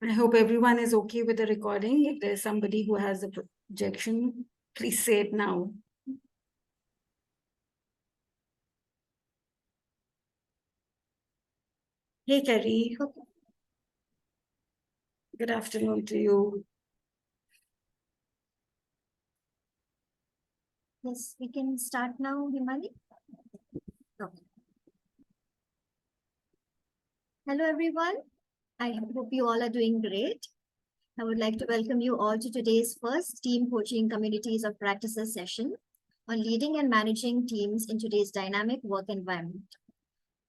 I hope everyone is okay with the recording. If there's somebody who has a projection, please say it now. Hey, Kerry. Good afternoon to you. Yes, we can start now, Himani. Okay. Hello, everyone. I hope you all are doing great. I would like to welcome you all to today's first team coaching communities of practices session on leading and managing teams in today's dynamic work environment.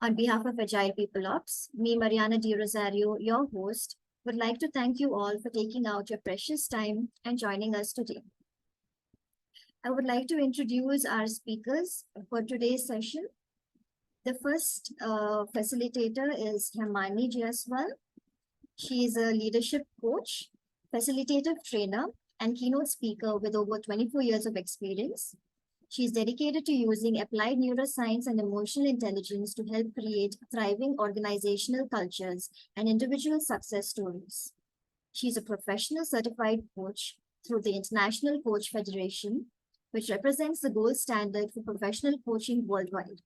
On behalf of Agile People Ops, me, Mariana Di Rosario, your host, would like to thank you all for taking out your precious time and joining us today. I would like to introduce our speakers for today's session. The first facilitator is Himani Jaiswal. She is a leadership coach, facilitative trainer, and keynote speaker with over 24 years of experience. She is dedicated to using applied neuroscience and emotional intelligence to help create thriving organizational cultures and individual success stories. She is a professional certified coach through the International Coach Federation, which represents the gold standard for professional coaching worldwide.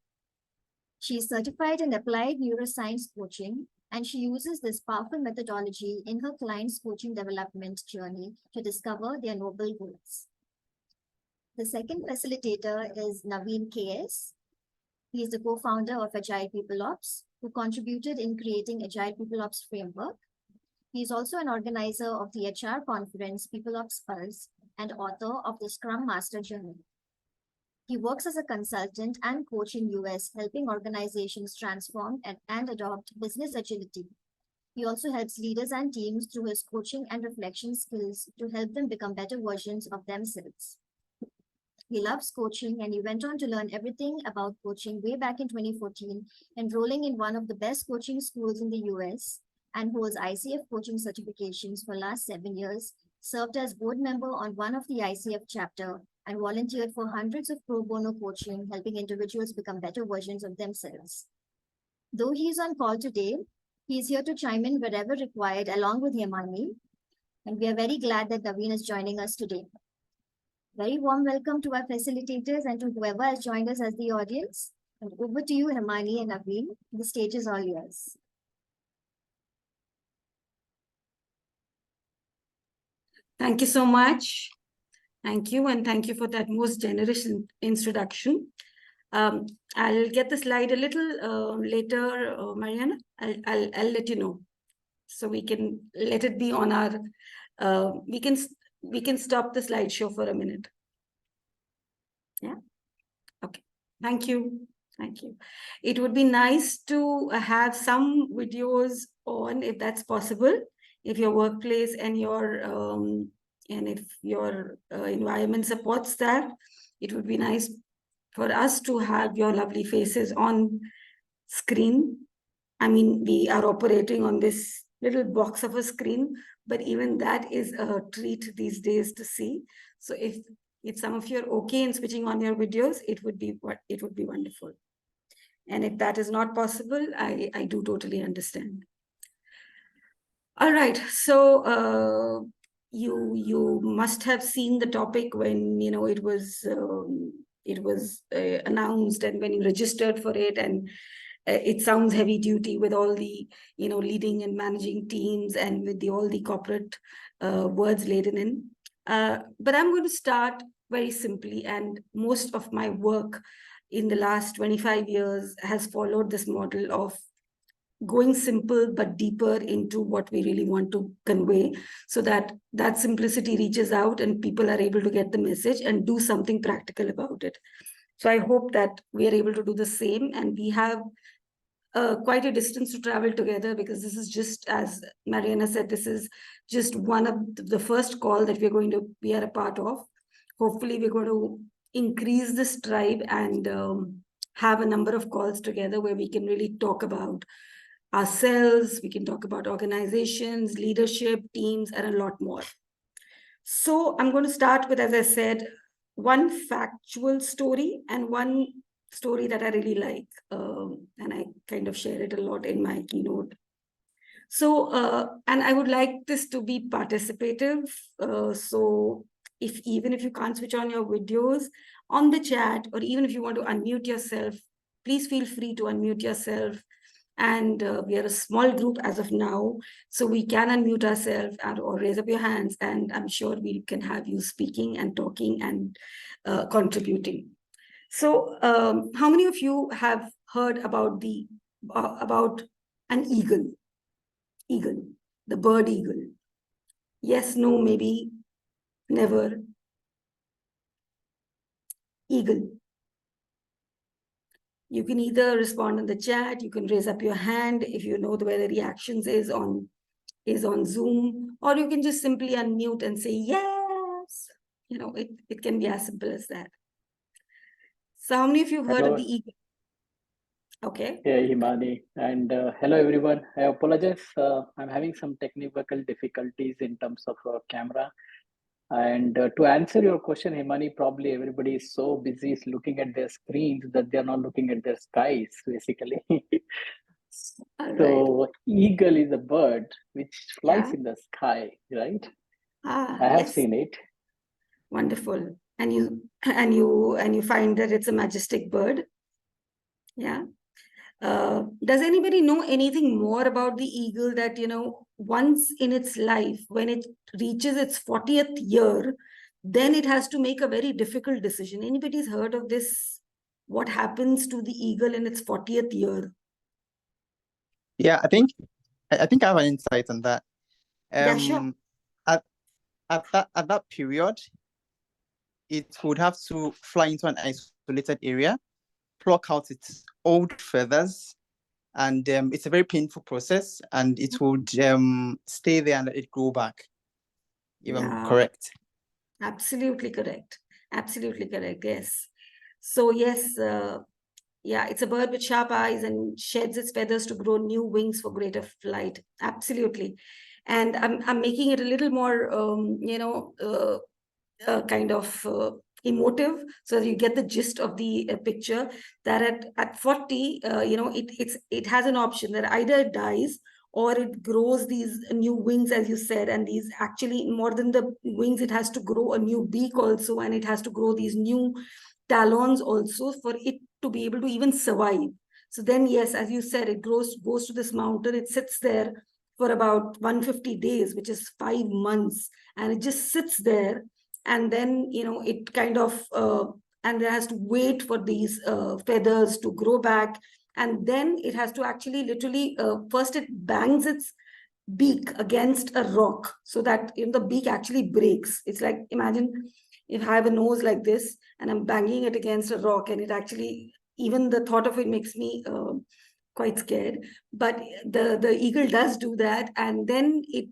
She is certified in applied neuroscience coaching, and she uses this powerful methodology in her clients' coaching development journey to discover their noble goals. The second facilitator is Naveen KS. He is the co-founder of Agile People Ops, who contributed in creating Agile People Ops framework. He is also an organizer of the HR conference People Ops Pulse and author of the Scrum Master Journal. He works as a consultant and coach in US, helping organizations transform and adopt business agility. He also helps leaders and teams through his coaching and reflection skills to help them become better versions of themselves. He loves coaching, and he went on to learn everything about coaching way back in 2014, enrolling in one of the best coaching schools in the US, and holds ICF coaching certifications for last 7 years, served as board member on one of the ICF chapter, and volunteered for hundreds of pro bono coaching, helping individuals become better versions of themselves. Though he is on call today, he is here to chime in wherever required along with Himani, and we are very glad that Naveen is joining us today. Very warm welcome to our facilitators and to whoever has joined us as the audience. And over to you, Himani and Naveen. The stage is all yours. Thank you so much. Thank you, and thank you for that most generous introduction. I'll get the slide a little later, Mariana. I'll let you know, so we can let it be on our. We can stop the slideshow for a minute. Yeah. Okay. Thank you. Thank you. It would be nice to have some videos on, if that's possible, if your workplace and if your environment supports that. It would be nice for us to have your lovely faces on screen. I mean, we are operating on this little box of a screen, but even that is a treat these days to see. So if some of you are okay in switching on your videos, it would be wonderful. And if that is not possible, I do totally understand. All right, so you must have seen the topic when it was announced, and when you registered for it, and it sounds heavy duty with all the leading and managing teams and with all the corporate words laden in. But I'm going to start very simply, and most of my work in the last 25 years has followed this model of going simple but deeper into what we really want to convey, so that simplicity reaches out and people are able to get the message and do something practical about it. So I hope that we are able to do the same, and we have quite a distance to travel together, because this is just, as Mariana said, this is just one of the first call that we are a part of. Hopefully we're going to increase this tribe and have a number of calls together where we can really talk about ourselves, we can talk about organizations, leadership, teams, and a lot more. So I'm going to start with, as I said, one factual story and one story that I really like, and I kind of share it a lot in my keynote. So, and I would like this to be participative. So even if you can't switch on your videos on the chat, or even if you want to unmute yourself, please feel free to unmute yourself. And we are a small group as of now, so we can unmute ourselves or raise up your hands, and I'm sure we can have you speaking and talking and contributing. So how many of you have heard about an eagle? Eagle, the bird eagle. Yes, no, maybe, never. Eagle. You can either respond in the chat, you can raise up your hand if you know where the reactions is on Zoom, or you can just simply unmute and say yes. It can be as simple as that. So how many of you have heard of the eagle? Okay. Hey, Himani, and hello everyone. I apologize. I'm having some technical difficulties in terms of camera. And to answer your question, Himani, probably everybody is so busy looking at their screens that they're not looking at their skies, basically. So, eagle is a bird which flies in the sky, right? I have Yes. seen it. Wonderful. And you find that it's a majestic bird. Yeah. Does anybody know anything more about the eagle that, once in its life, when it reaches its 40th year, then it has to make a very difficult decision? Anybody's heard of this? What happens to the eagle in its 40th year? Yeah, I think I have an insight on that. Yeah, sure. At that period, it would have to fly into an isolated area, pluck out its old feathers, and it's a very painful process, and it would stay there and let it grow back. If I'm correct. Absolutely correct. Absolutely correct. Yes. So yes, yeah, it's a bird with sharp eyes and sheds its feathers to grow new wings for greater flight. Absolutely. And I'm making it a little more, kind of emotive, so that you get the gist of the picture. That at 40, it has an option that either it dies or it grows these new wings, as you said, and these actually, more than the wings, it has to grow a new beak also, and it has to grow these new talons also for it to be able to even survive. So then, yes, as you said, it goes to this mountain, it sits there for about 150 days, which is 5 months, and it just sits there, and then it kind of and it has to wait for these feathers to grow back, and then it has to actually literally first it bangs its beak against a rock so that the beak actually breaks. It's like, imagine if I have a nose like this and I'm banging it against a rock, and it actually, even the thought of it makes me quite scared. But the eagle does do that, and then it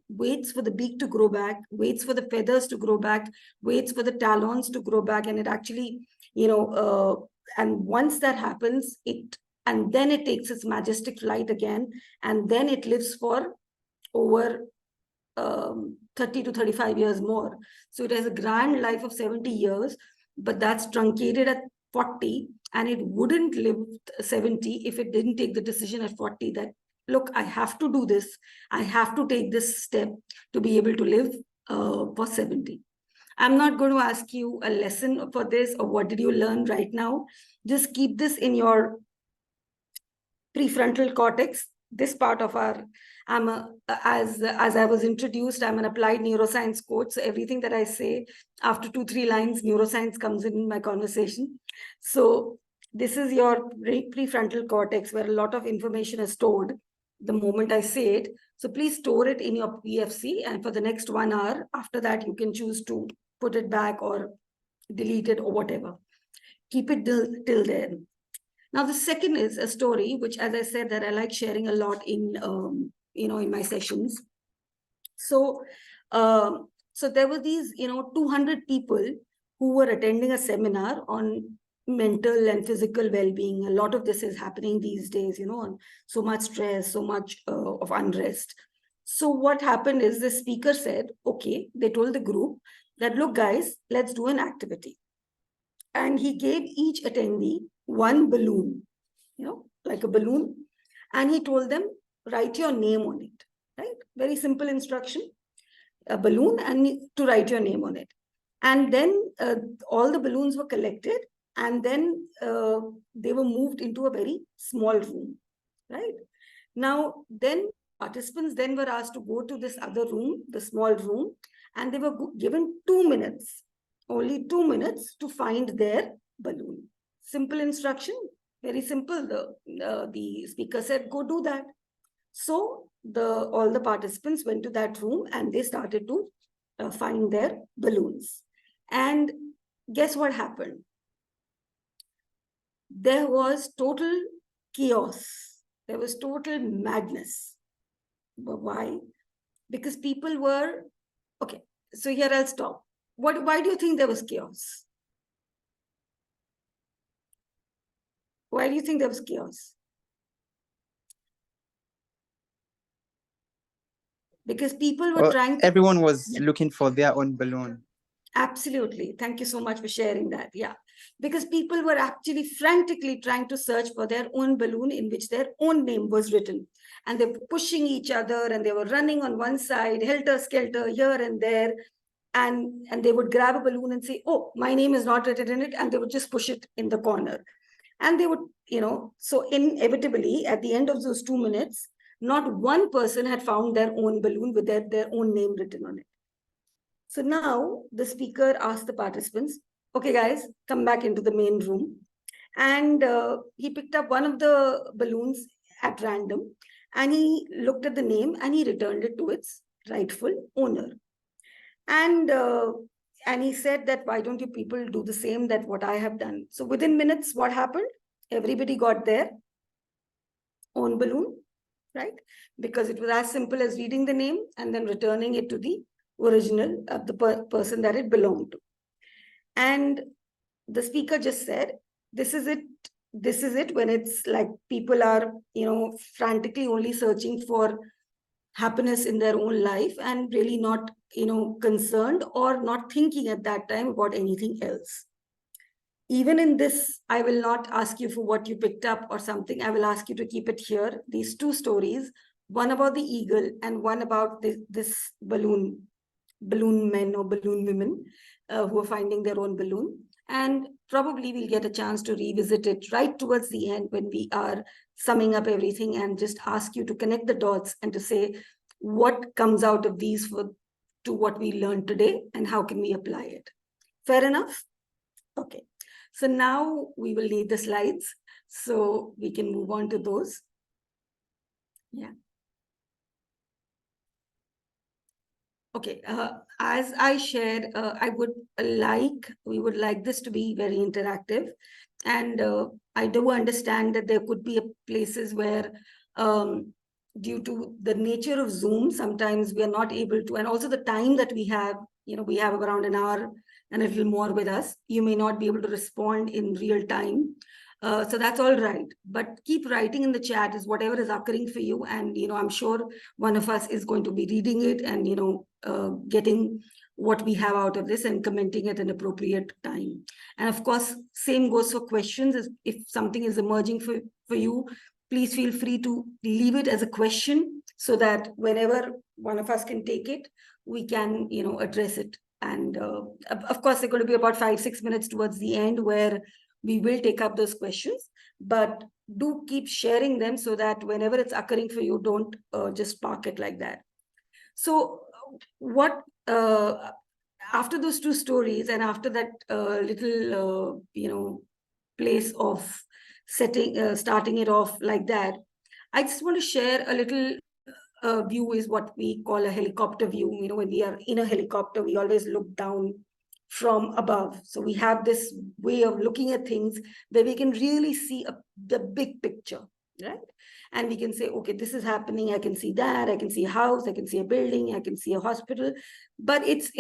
waits for the beak to grow back, waits for the feathers to grow back, waits for the talons to grow back, and it actually, and once that happens, and then it takes its majestic flight again, and then it lives for over 30 to 35 years more. So it has a grand life of 70 years, but that's truncated at 40, and it wouldn't live 70 if it didn't take the decision at 40 that, look, I have to do this. I have to take this step to be able to live for 70. I'm not going to ask you a lesson for this or what did you learn right now. Just keep this in your prefrontal cortex. This part of our, as I was introduced, I'm an applied neuroscience coach. So everything that I say, after 2-3 lines, neuroscience comes in my conversation. So this is your prefrontal cortex, where a lot of information is stored the moment I say it. So please store it in your PFC, and for the next 1 hour, after that, you can choose to put it back or delete it or whatever. Keep it till then. Now, the second is a story, which, as I said, that I like sharing a lot in, in my sessions. So, so there were these, 200 people who were attending a seminar on mental and physical well-being. A lot of this is happening these days, on so much stress, so much of unrest. So what happened is the speaker said, okay, they told the group that, look, guys, let's do an activity. And he gave each attendee one balloon, like a balloon. And he told them, write your name on it, right? Very simple instruction, a balloon and to write your name on it. And then all the balloons were collected and then they were moved into a very small room, right? Now, then participants then were asked to go to this other room, the small room, and they were given 2 minutes, only 2 minutes to find their balloon. Simple instruction, very simple. The speaker said, go do that. So all the participants went to that room and they started to find their balloons. And guess what happened? There was total chaos. There was total madness. But why? Because people were, okay, so here I'll stop. Why do you think there was chaos? Why do you think there was chaos? Because people were trying to... Everyone was looking for their own balloon. Absolutely. Thank you so much for sharing that. Yeah. Because people were actually frantically trying to search for their own balloon in which their own name was written. And they were pushing each other and they were running on one side, helter-skelter here and there. And they would grab a balloon and say, oh, my name is not written in it. And they would just push it in the corner. And they would, so inevitably, at the end of those 2 minutes, not one person had found their own balloon with their own name written on it. So now the speaker asked the participants, okay, guys, come back into the main room. And he picked up one of the balloons at random and he looked at the name and he returned it to its rightful owner. And he said that, why don't you people do the same that what I have done? So within minutes, what happened? Everybody got their own balloon, right? Because it was as simple as reading the name and then returning it to the original of the person that it belonged to. And the speaker just said, this is it when it's like people are, frantically only searching for happiness in their own life and really not, concerned or not thinking at that time about anything else. Even in this, I will not ask you for what you picked up or something. I will ask you to keep it here. These two stories, one about the eagle and one about this balloon men or balloon women who are finding their own balloon. And probably we'll get a chance to revisit it right towards the end when we are summing up everything and just ask you to connect the dots and to say what comes out of these to what we learned today and how can we apply it. Fair enough? Okay. So now we will need the slides so we can move on to those. Yeah. Okay, as I shared, we would like this to be very interactive. And I do understand that there could be places where due to the nature of Zoom, sometimes we are not able to, and also the time that we have, we have around an hour and a little more with us. You may not be able to respond in real time. So that's all right. But keep writing in the chat is whatever is occurring for you. And, I'm sure one of us is going to be reading it and, getting what we have out of this and commenting at an appropriate time. And of course, same goes for questions. If something is emerging for you, please feel free to leave it as a question so that whenever one of us can take it, we can, address it. And of course, they're going to be about 5-6 minutes towards the end where we will take up those questions, but do keep sharing them so that whenever it's occurring for you, don't just park it like that. So what, after those two stories and after that little, place of starting it off like that, I just want to share a little view is what we call a helicopter view. When we are in a helicopter, we always look down from above. So we have this way of looking at things where we can really see the big picture, right? And we can say, okay, this is happening. I can see that. I can see a house. I can see a building. I can see a hospital. But it's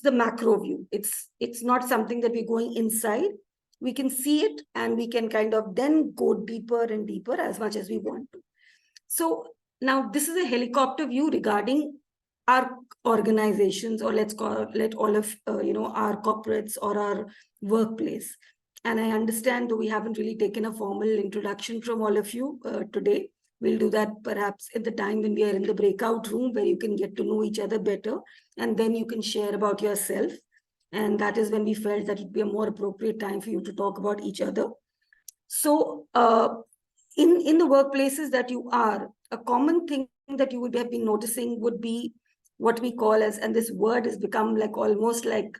the macro view. It's not something that we're going inside. We can see it and we can kind of then go deeper and deeper as much as we want to. So now this is a helicopter view regarding our organizations, or let all of our corporates or our workplace. And I understand we haven't really taken a formal introduction from all of you today. We'll do that perhaps at the time when we are in the breakout room, where you can get to know each other better, and then you can share about yourself. And that is when we felt that it would be a more appropriate time for you to talk about each other. So in the workplaces that you are, a common thing that you would have been noticing would be what we call as, and this word has become like almost like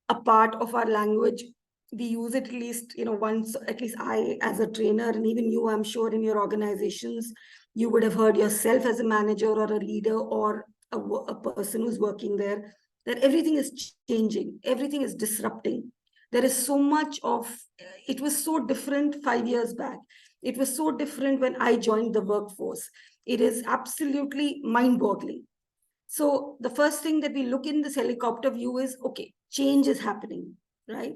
a part of our language. We use it at least, once, at least I as a trainer, and even you, I'm sure in your organizations, you would have heard yourself as a manager or a leader or a person who's working there, that everything is changing, everything is disrupting. There is so much of, it was so different 5 years back. It was so different when I joined the workforce. It is absolutely mind-boggling. So the first thing that we look in this helicopter view is, okay, change is happening, right?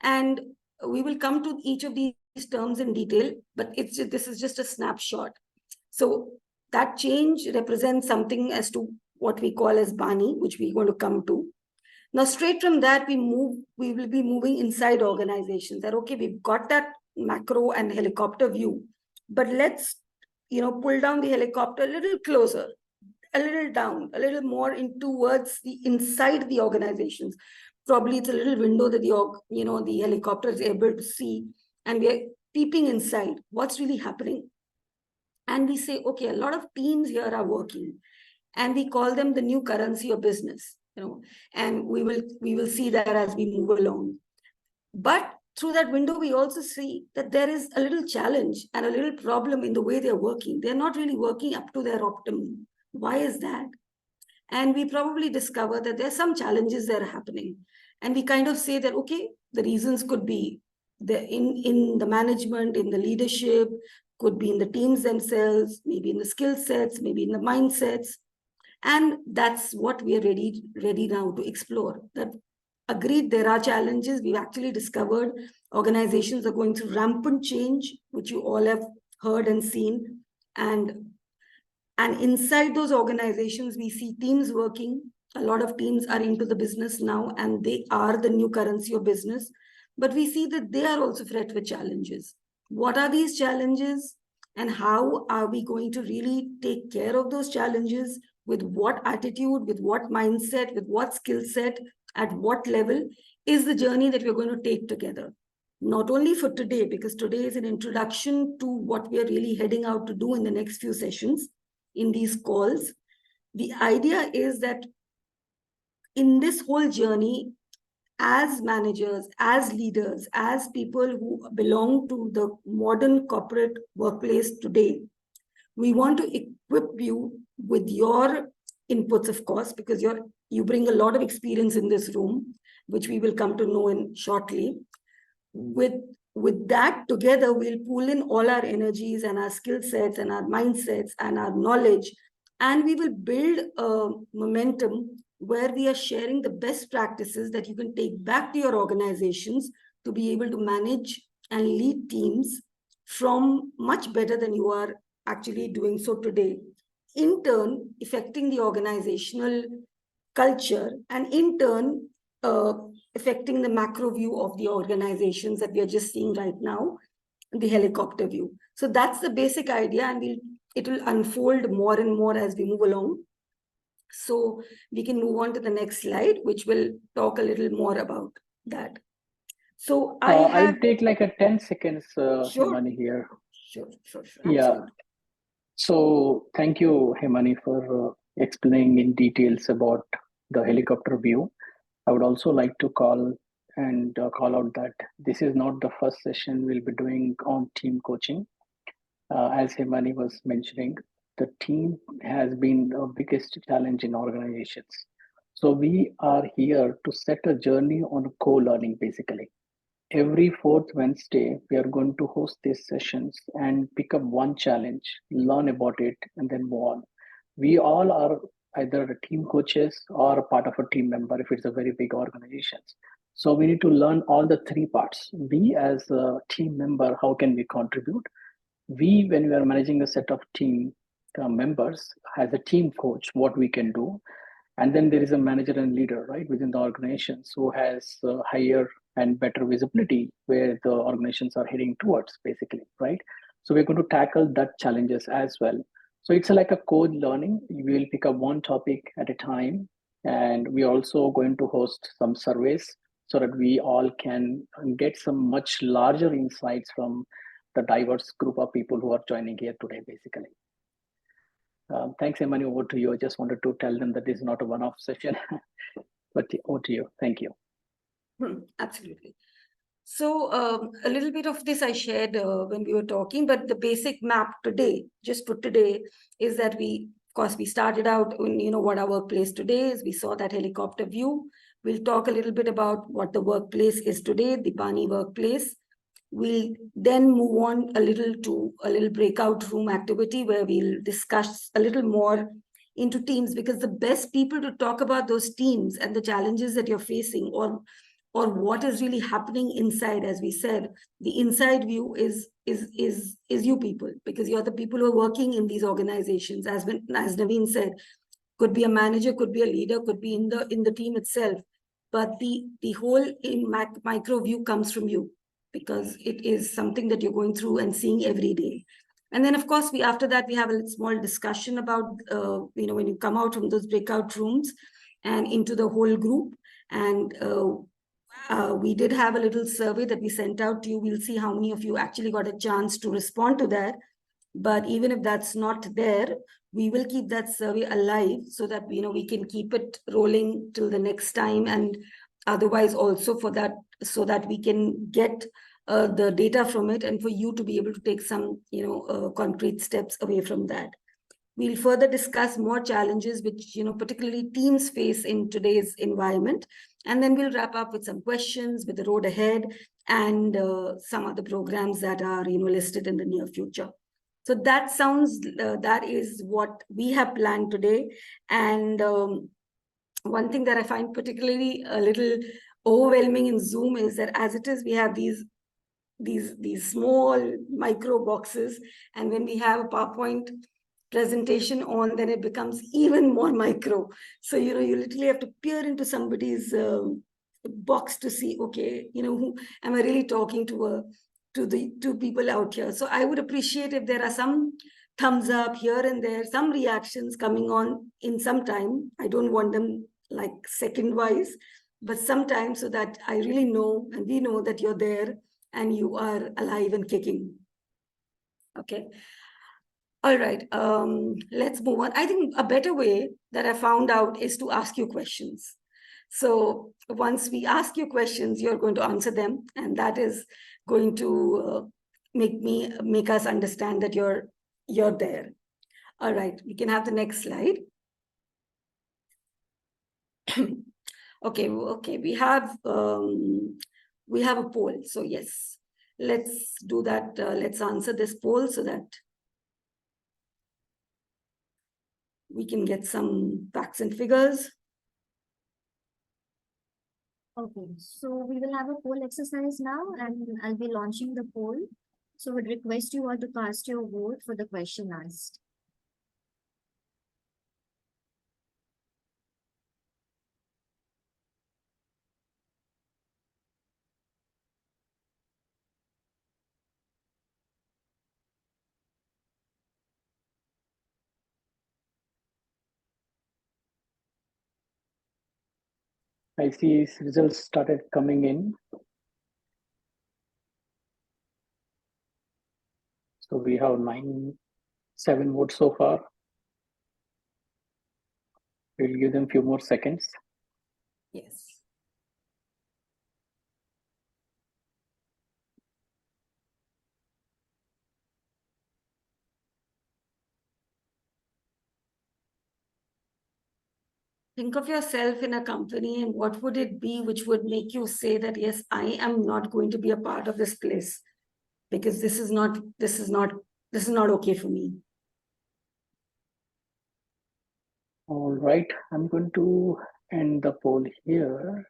And we will come to each of these terms in detail, but this is just a snapshot. So that change represents something as to what we call as Bani, which we're going to come to. Now, straight from that, we will be moving inside organizations. That, okay, we've got that macro and helicopter view, but let's, pull down the helicopter a little closer, a little down, a little more in towards the inside the organizations. Probably it's a little window that the helicopter is able to see, and we are peeping inside what's really happening. And we say, okay, a lot of teams here are working, and we call them the new currency of business, and we will see that as we move along. But through that window, we also see that there is a little challenge and a little problem in the way they're working. They're not really working up to their optimum. Why is that? And we probably discover that there are some challenges that are happening. And we kind of say that, okay, the reasons could be in the management, in the leadership, could be in the teams themselves, maybe in the skill sets, maybe in the mindsets. And that's what we are ready now to explore. That agreed, there are challenges. We've actually discovered organizations are going through rampant change, which you all have heard and seen. And inside those organizations, we see teams working. A lot of teams are into the business now, and they are the new currency of business. But we see that they are also fraught with challenges. What are these challenges? And how are we going to really take care of those challenges? With what attitude, with what mindset, with what skill set, at what level is the journey that we're going to take together. Not only for today, because today is an introduction to what we are really heading out to do in the next few sessions in these calls. The idea is that in this whole journey, as managers, as leaders, as people who belong to the modern corporate workplace today, we want to equip you with your inputs, of course, because you bring a lot of experience in this room, which we will come to know in shortly. With that together, we'll pull in all our energies and our skill sets and our mindsets and our knowledge, and we will build a momentum where we are sharing the best practices that you can take back to your organizations to be able to manage and lead teams from much better than you are actually doing so today. In turn, affecting the organizational culture, and in turn, affecting the macro view of the organizations that we are just seeing right now, the helicopter view. So that's the basic idea, and it will unfold more and more as we move along. So we can move on to the next slide, which will talk a little more about that. So I'll take like a 10 seconds, Sure. Himani here. Sure. Yeah. Absolutely. So thank you, Himani, for explaining in details about the helicopter view. I would also like to call out that this is not the first session we'll be doing on team coaching. As Himani was mentioning, the team has been the biggest challenge in organizations. So we are here to set a journey on co-learning, basically. Every fourth Wednesday, we are going to host these sessions and pick up one challenge, learn about it, and then move on. We all are either team coaches or a part of a team member if it's a very big organization. So we need to learn all the three parts. We as a team member, how can we contribute? We, when we are managing a set of team members, as a team coach, what we can do. And then there is a manager and leader, right, within the organizations who has higher and better visibility where the organizations are heading towards, basically, right? So we're going to tackle that challenges as well. So it's like a code learning. We will pick up one topic at a time, and we're also going to host some surveys so that we all can get some much larger insights from the diverse group of people who are joining here today, basically. Thanks, Emani. Over to you. I just wanted to tell them that this is not a one-off session, but over to you. Thank you. Absolutely. So a little bit of this I shared when we were talking, but the basic map today, just for today, is that we started out in, what our workplace today is. We saw that helicopter view. We'll talk a little bit about what the workplace is today, the Pani workplace. We'll then move on a little breakout room activity where we'll discuss a little more into teams, because the best people to talk about those teams and the challenges that you're facing, or what is really happening inside, as we said, the inside view is you people, because you're the people who are working in these organizations. As Naveen said, could be a manager, could be a leader, could be in the team itself, but the whole micro view comes from you, because it is something that you're going through and seeing every day. And then, of course, after that, we have a small discussion about, when you come out from those breakout rooms and into the whole group. And we did have a little survey that we sent out to you. We'll see how many of you actually got a chance to respond to that. But even if that's not there, we will keep that survey alive so that, we can keep it rolling till the next time. And otherwise also for that, so that we can get the data from it, and for you to be able to take some, concrete steps away from that. We'll further discuss more challenges which, particularly teams face in today's environment. And then we'll wrap up with some questions, with the road ahead, and some other programs that are, listed in the near future. So that is what we have planned today. And one thing that I find particularly a little overwhelming in Zoom is that, as it is, we have these small micro boxes, and when we have a PowerPoint presentation on, then it becomes even more micro. So, you literally have to peer into somebody's box to see, okay, who am I really talking to the two people out here. So I would appreciate if there are some thumbs up here and there, some reactions coming on in some time. I don't want them like second wise, but sometime, so that I really know, and we know that you're there and you are alive and kicking. Okay. All right, let's move on. I think a better way that I found out is to ask you questions. So once we ask you questions, you're going to answer them, and that is going to make us understand that you're there. All right, we can have the next slide. Okay, we have a poll. So yes, let's do that. Let's answer this poll so that we can get some facts and figures. Okay, so we will have a poll exercise now, and I'll be launching the poll. So would request you all to cast your vote for the question asked. I see results started coming in. So we have 7 votes so far. We'll give them a few more seconds. Yes. Think of yourself in a company, and what would it be which would make you say that, yes, I am not going to be a part of this place, because this is not okay for me. All right, I'm going to end the poll here.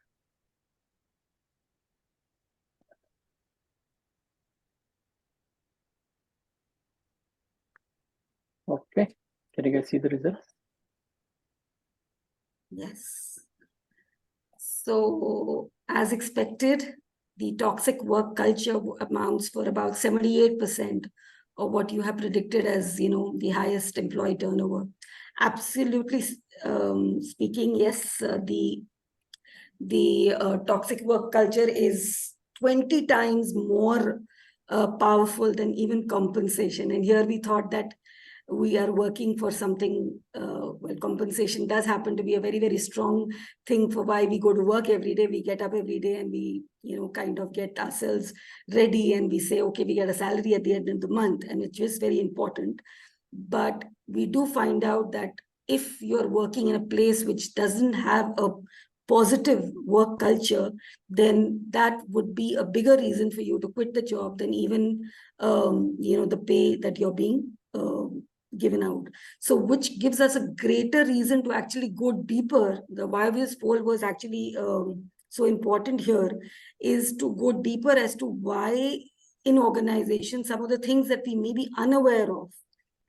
Okay, can you guys see the results? Yes. So as expected, the toxic work culture amounts for about 78% or what you have predicted as, the highest employee turnover. Absolutely speaking, yes, the toxic work culture is 20 times more powerful than even compensation. And here we thought that we are working for something, well, compensation does happen to be a very, very strong thing for why we go to work every day. We get up every day and we, kind of get ourselves ready and we say, okay, we get a salary at the end of the month, and it's just very important. But we do find out that if you're working in a place which doesn't have a positive work culture, then that would be a bigger reason for you to quit the job than even, the pay that you're being given out. So which gives us a greater reason to actually go deeper. The why this poll was actually so important here is to go deeper as to why in organizations, some of the things that we may be unaware of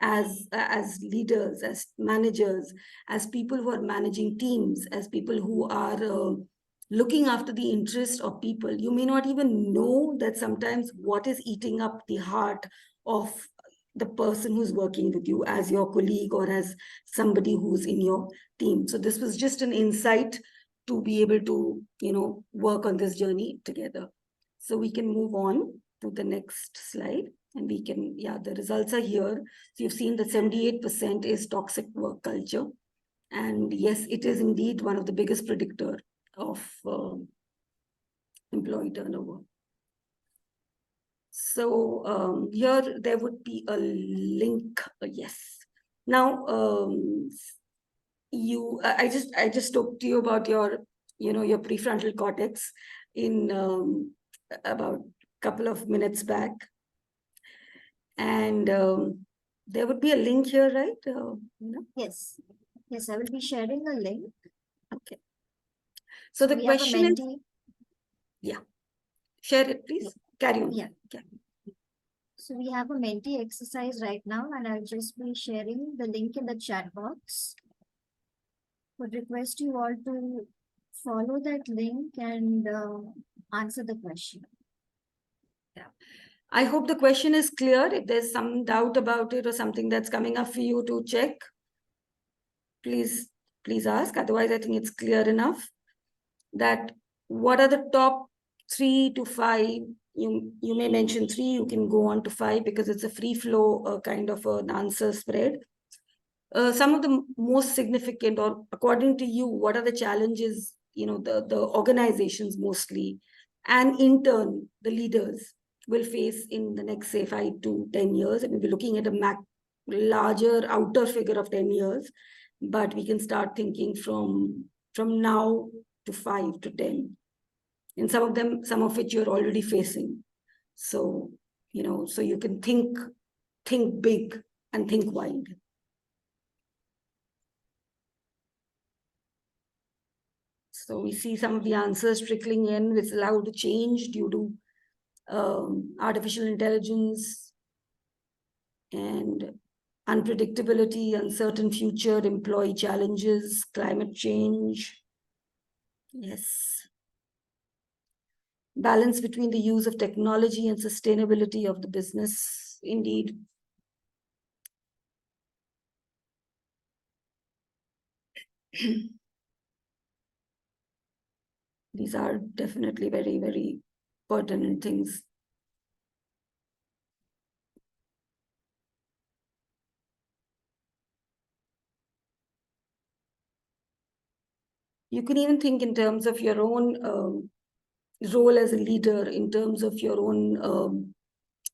as leaders, as managers, as people who are managing teams, as people who are looking after the interest of people. You may not even know that sometimes what is eating up the heart of the person who's working with you as your colleague or as somebody who's in your team. So this was just an insight to be able to, work on this journey together. So we can move on to the next slide. And we can, the results are here. So you've seen that 78% is toxic work culture. And yes, it is indeed one of the biggest predictor of employee turnover. So here there would be a link. Yes. Now, I just talked to you about your, your prefrontal cortex in about a couple of minutes back. And there would be a link here, right? Yes. Yes, I will be sharing a link. Okay. So the question is, share it, please. Carry on. Yeah. So we have a Menti exercise right now, and I'll just be sharing the link in the chat box. Would request you all to follow that link and answer the question. Yeah. I hope the question is clear. If there's some doubt about it or something that's coming up for you to check, please ask. Otherwise, I think it's clear enough that what are the top 3 to 5. You may mention 3, you can go on to 5 because it's a free flow kind of an answer spread. Some of the most significant, or according to you, what are the challenges, the organizations mostly, and in turn, the leaders will face in the next, say, 5 to 10 years. And we'll be looking at a larger outer figure of 10 years, but we can start thinking from now to 5 to 10. And some of which you're already facing. So, so you can think big and think wide. So we see some of the answers trickling in, which is allowed to change due to artificial intelligence and unpredictability, uncertain future, employee challenges, climate change. Yes. Balance between the use of technology and sustainability of the business. Indeed. These are definitely very, very pertinent things. You can even think in terms of your own role as a leader, in terms of your own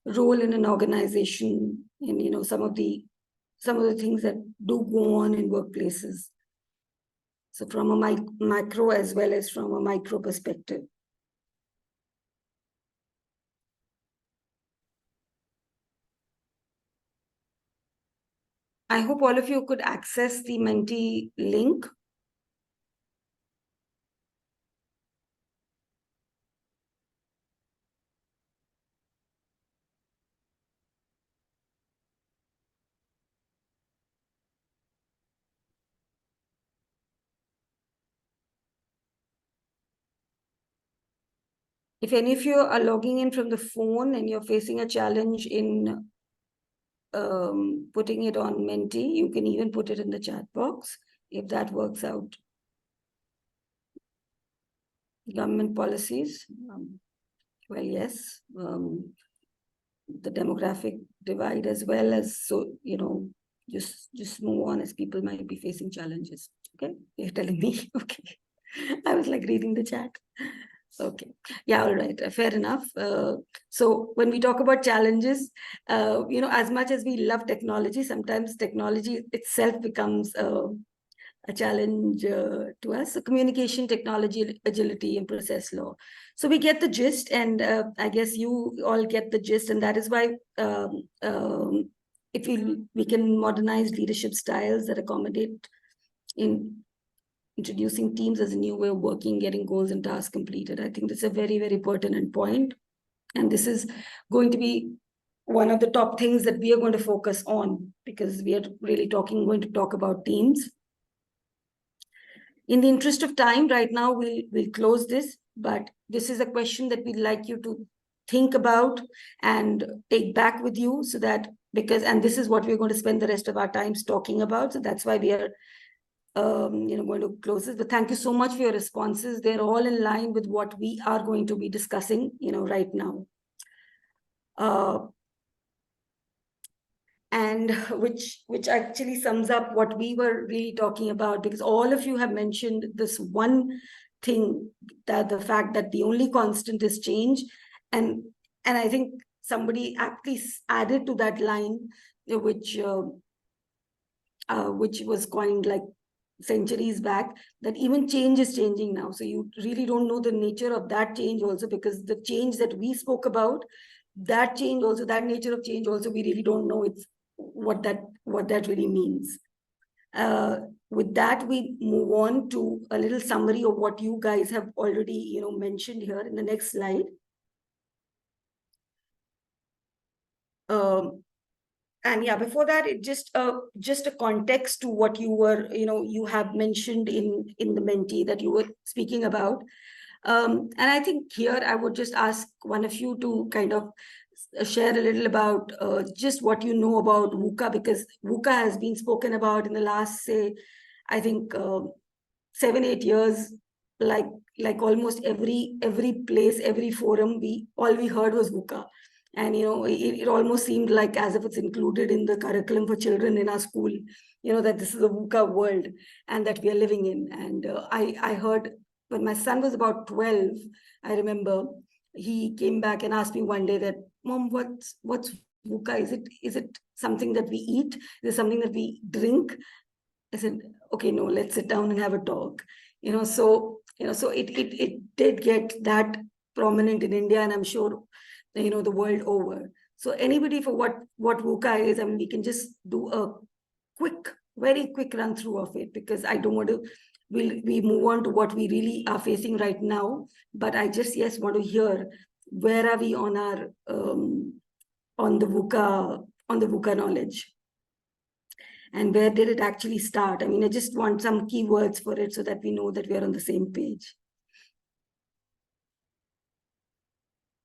role in an organization, and some of the things that do go on in workplaces. So from a macro as well as from a micro perspective. I hope all of you could access the Menti link. If any of you are logging in from the phone and you're facing a challenge in putting it on Menti. You can even put it in the chat box if that works out. Government policies. Well, yes. The demographic divide as well as, so, just move on as people might be facing challenges. Okay, you're telling me. Okay. I was like reading the chat. Okay. Yeah, all right. Fair enough. So when we talk about challenges, as much as we love technology, sometimes technology itself becomes a challenge to us. So communication, technology, agility, and process law. So we get the gist, and I guess you all get the gist, and that is why if we can modernize leadership styles that accommodate in introducing teams as a new way of working, getting goals and tasks completed. I think that's a very, very pertinent point. And this is going to be one of the top things that we are going to focus on, because we are really going to talk about teams. In the interest of time, right now, we'll close this, but this is a question that we'd like you to think about and take back with you, so that, and this is what we're going to spend the rest of our times talking about. So that's why we are going to close this. But thank you so much for your responses. They're all in line with what we are going to be discussing, right now. And which actually sums up what we were really talking about, because all of you have mentioned this one thing, that the fact that the only constant is change. And I think somebody actually added to that line, which was coined like centuries back, that even change is changing now. So you really don't know the nature of that change also, because the change that we spoke about, that change also, that nature of change also, we really don't know it's what that really means. With that, we move on to a little summary of what you guys have already mentioned here in the next slide. And yeah, before that, it just a context to what you were, you have mentioned in the Menti that you were speaking about. And I think here I would just ask one of you to kind of share a little about just what you know about VUCA, because VUCA has been spoken about in the last, say, I think 7-8 years, like almost every place, every forum, all we heard was VUCA. And, it almost seemed like as if it's included in the curriculum for children in our school, that this is a VUCA world and that we are living in. And I heard when my son was about 12, I remember he came back and asked me one day that, Mom, what's VUCA? Is it something that we eat? Is it something that we drink? I said, okay, no, let's sit down and have a talk. So it did get that prominent in India, and I'm sure the world over. So anybody for what VUCA is, I mean, we can just do a very quick run through of it, because I don't want to. We move on to what we really are facing right now, but I just want to hear where are we on our on the VUCA knowledge, and where did it actually start? I mean, I just want some keywords for it so that we know that we are on the same page.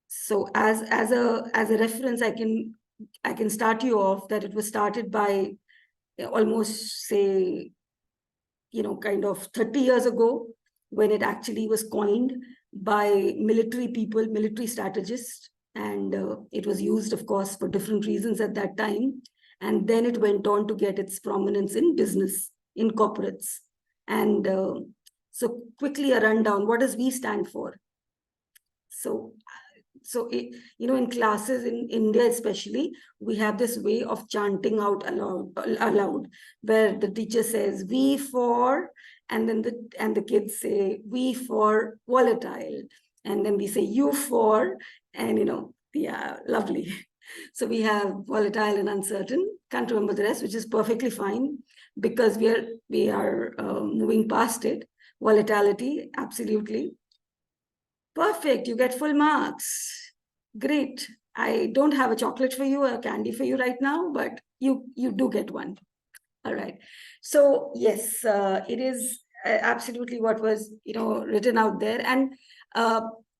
So as a reference, I can start you off that it was started by almost, say, kind of 30 years ago, when it actually was coined by military people, military strategists, and it was used, of course, for different reasons at that time. And then it went on to get its prominence in business, in corporates. And so quickly a rundown, what does we stand for? So in classes in India especially, we have this way of chanting out aloud, where the teacher says "we for," and then the kids say "we for volatile," and then we say "you for," and yeah, lovely. So we have volatile and uncertain. Can't remember the rest, which is perfectly fine, because we are moving past it. Volatility, absolutely. Perfect, you get full marks. Great. I don't have a chocolate for you or a candy for you right now, but you do get one. All right. So yes, it is absolutely what was written out there. And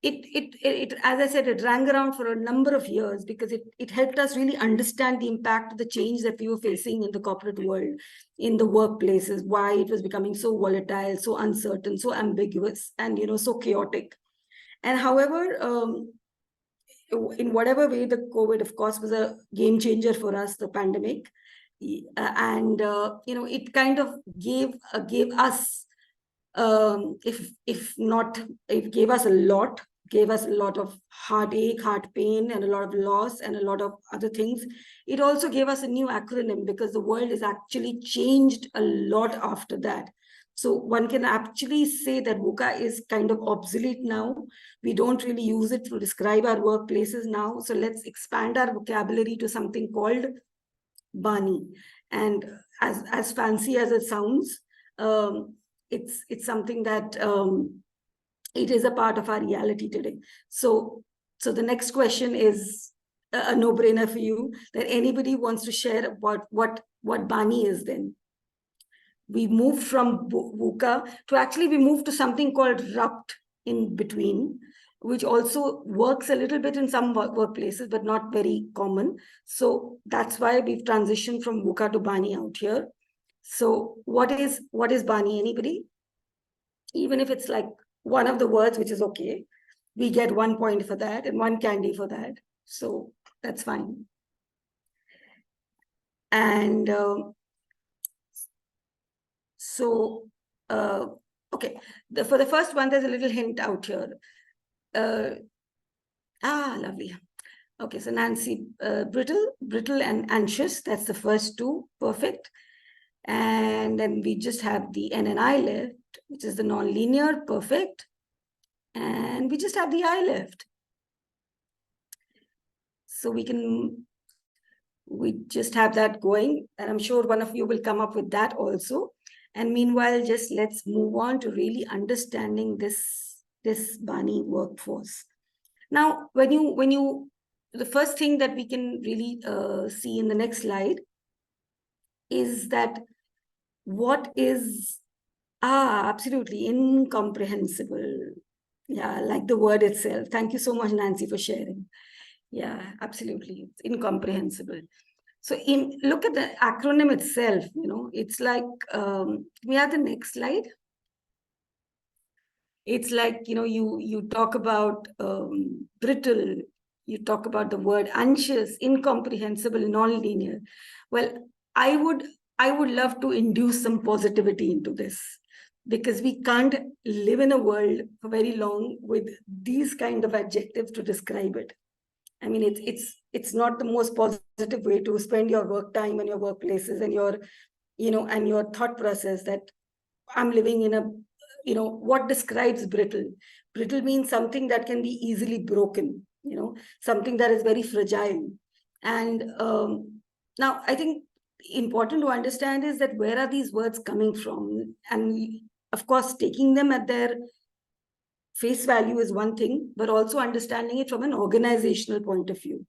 as I said, it rang around for a number of years because it helped us really understand the impact of the change that we were facing in the corporate world, in the workplaces, why it was becoming so volatile, so uncertain, so ambiguous, and so chaotic. And however, in whatever way, the COVID, of course, was a game changer for us, the pandemic, and it kind of gave us, it gave us a lot. Gave us a lot of heartache, heart pain, and a lot of loss, and a lot of other things. It also gave us a new acronym because the world has actually changed a lot after that. So one can actually say that VUCA is kind of obsolete now. We don't really use it to describe our workplaces now. So let's expand our vocabulary to something called BANI. And as fancy as it sounds, it's something that it is a part of our reality today. So the next question is a no-brainer for you, that anybody wants to share about what BANI is then. We moved from VUCA to actually we moved to something called RUPT in between, which also works a little bit in some workplaces, but not very common. So that's why we've transitioned from VUCA to BANI out here. So what is BANI? Anybody? Even if it's like one of the words, which is okay, we get 1 point for that and 1 candy for that. So that's fine. And okay, for the first one, there's a little hint out here. Lovely. Okay, so Nancy, brittle and anxious, that's the first 2, perfect. And then we just have the N and I left, which is the non-linear, perfect. And we just have the I left. So we just have that going, and I'm sure one of you will come up with that also. And meanwhile, just let's move on to really understanding this BANI workforce. Now, the first thing that we can really see in the next slide is that what is, absolutely incomprehensible. Yeah, like the word itself. Thank you so much, Nancy, for sharing. Yeah, absolutely. It's incomprehensible. So look at the acronym itself, it's like, we have the next slide. It's like, you talk about brittle, you talk about the word anxious, incomprehensible, non-linear. Well, I would love to induce some positivity into this, because we can't live in a world for very long with these kind of adjectives to describe it. I mean, it's not the most positive way to spend your work time and your workplaces and your, and your thought process, that I'm living in a, what describes brittle? Brittle means something that can be easily broken, something that is very fragile. And now I think important to understand is that where are these words coming from? And of course, taking them at their face value is one thing, but also understanding it from an organizational point of view.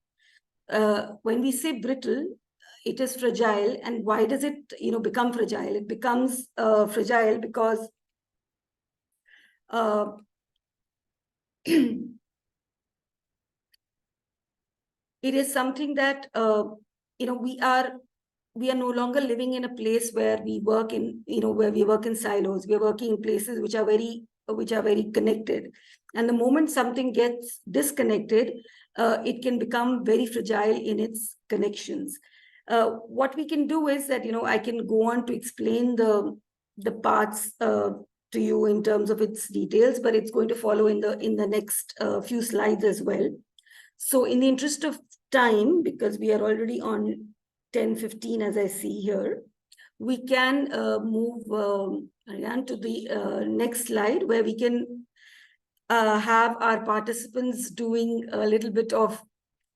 When we say brittle, it is fragile. And why does it, become fragile? It becomes fragile because it is something that, we are no longer living in a place where we work in, where we work in silos. We are working in places which are very connected. And the moment something gets disconnected, it can become very fragile in its connections. What we can do is that, I can go on to explain the parts to you in terms of its details, but it's going to follow in the next few slides as well. So in the interest of time, because we are already on 10:15 as I see here, we can move Aryan, to the next slide, where we can have our participants doing a little bit of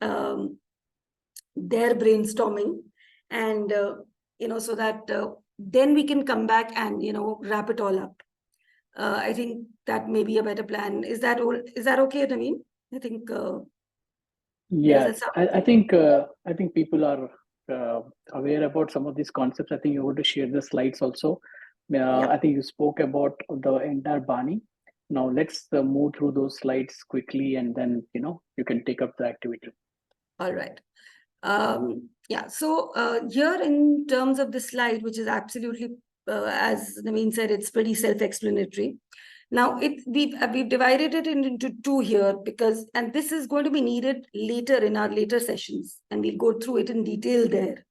their brainstorming, and so that then we can come back and wrap it all up. I think that may be a better plan. Is that okay, Naveen? I think yeah, I think people are aware about some of these concepts. I think you want to share the slides also. Yeah. I think you spoke about the entire BANI. Now let's move through those slides quickly, and then you can take up the activity. All right. Yeah, so here in terms of the slide, which is absolutely, as Naveen said, it's pretty self-explanatory. Now, we've divided it into two here and this is going to be needed later in our later sessions, and we'll go through it in detail there,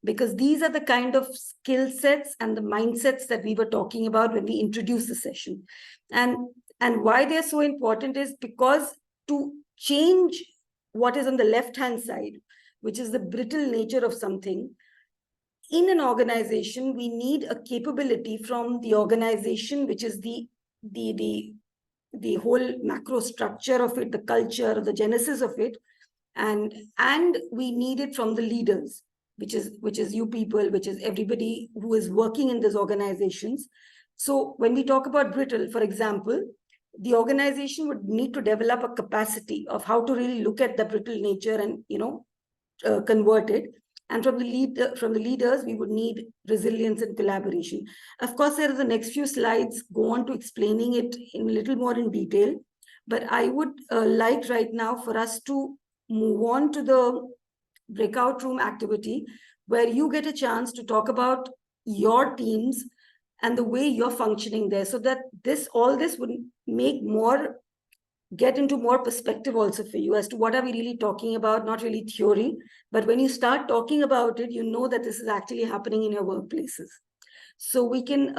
because these are the kind of skill sets and the mindsets that we were talking about when we introduced the session. And why they're so important is because to change what is on the left-hand side, which is the brittle nature of something, in an organization, we need a capability from the organization, which is the whole macro structure of it, the culture, the genesis of it, and we need it from the leaders, which is you people, which is everybody who is working in these organizations. So when we talk about brittle, for example, the organization would need to develop a capacity of how to really look at the brittle nature and convert it. And from the leaders, we would need resilience and collaboration. Of course, there are the next few slides go on to explaining it in a little more in detail. But I would like right now for us to move on to the breakout room activity, where you get a chance to talk about your teams and the way you're functioning there, so that all this would get into more perspective also for you as to what are we really talking about, not really theory, but when you start talking about it, you know that this is actually happening in your workplaces. So we can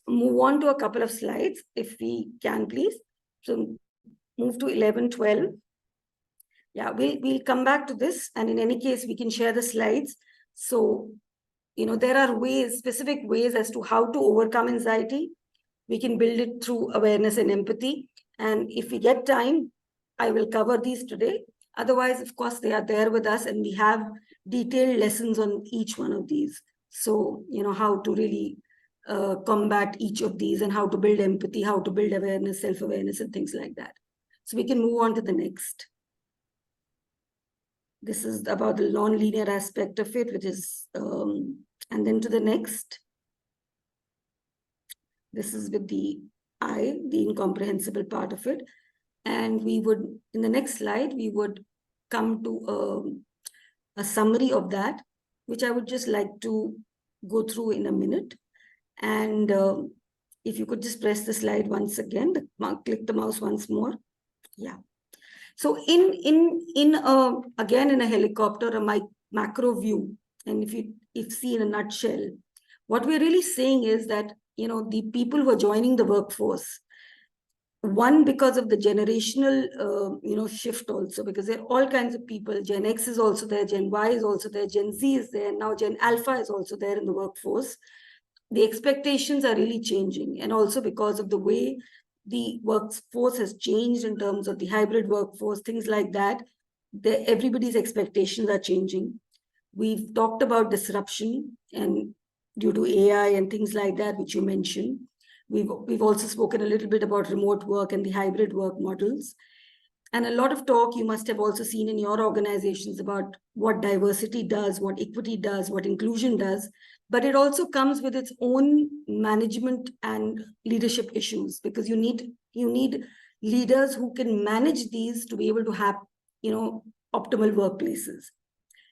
move on to a couple of slides, if we can, please. So move to 11, 12. Yeah, we'll come back to this, and in any case, we can share the slides. So, there are specific ways as to how to overcome anxiety. We can build it through awareness and empathy. And if we get time, I will cover these today. Otherwise, of course, they are there with us, and we have detailed lessons on each one of these. So, how to really combat each of these, and how to build empathy, how to build awareness, self-awareness, and things like that. So we can move on to the next. This is about the non-linear aspect of it, which is, and then to the next. This is with the incomprehensible part of it. And we would, in the next slide, we would come to a summary of that, which I would just like to go through in a minute. And if you could just press the slide once again, click the mouse once more. Yeah. So again, in a helicopter, a macro view, and if you see in a nutshell, what we're really saying is that, the people who are joining the workforce, one, because of the generational, shift also, because there are all kinds of people. Gen X is also there, Gen Y is also there, Gen Z is there, now Gen Alpha is also there in the workforce. The expectations are really changing, and also because of the way the workforce has changed in terms of the hybrid workforce, things like that, everybody's expectations are changing. We've talked about disruption and due to AI and things like that, which you mentioned. We've also spoken a little bit about remote work and the hybrid work models. And a lot of talk you must have also seen in your organizations about what diversity does, what equity does, what inclusion does. But it also comes with its own management and leadership issues, because you need leaders who can manage these to be able to have, optimal workplaces.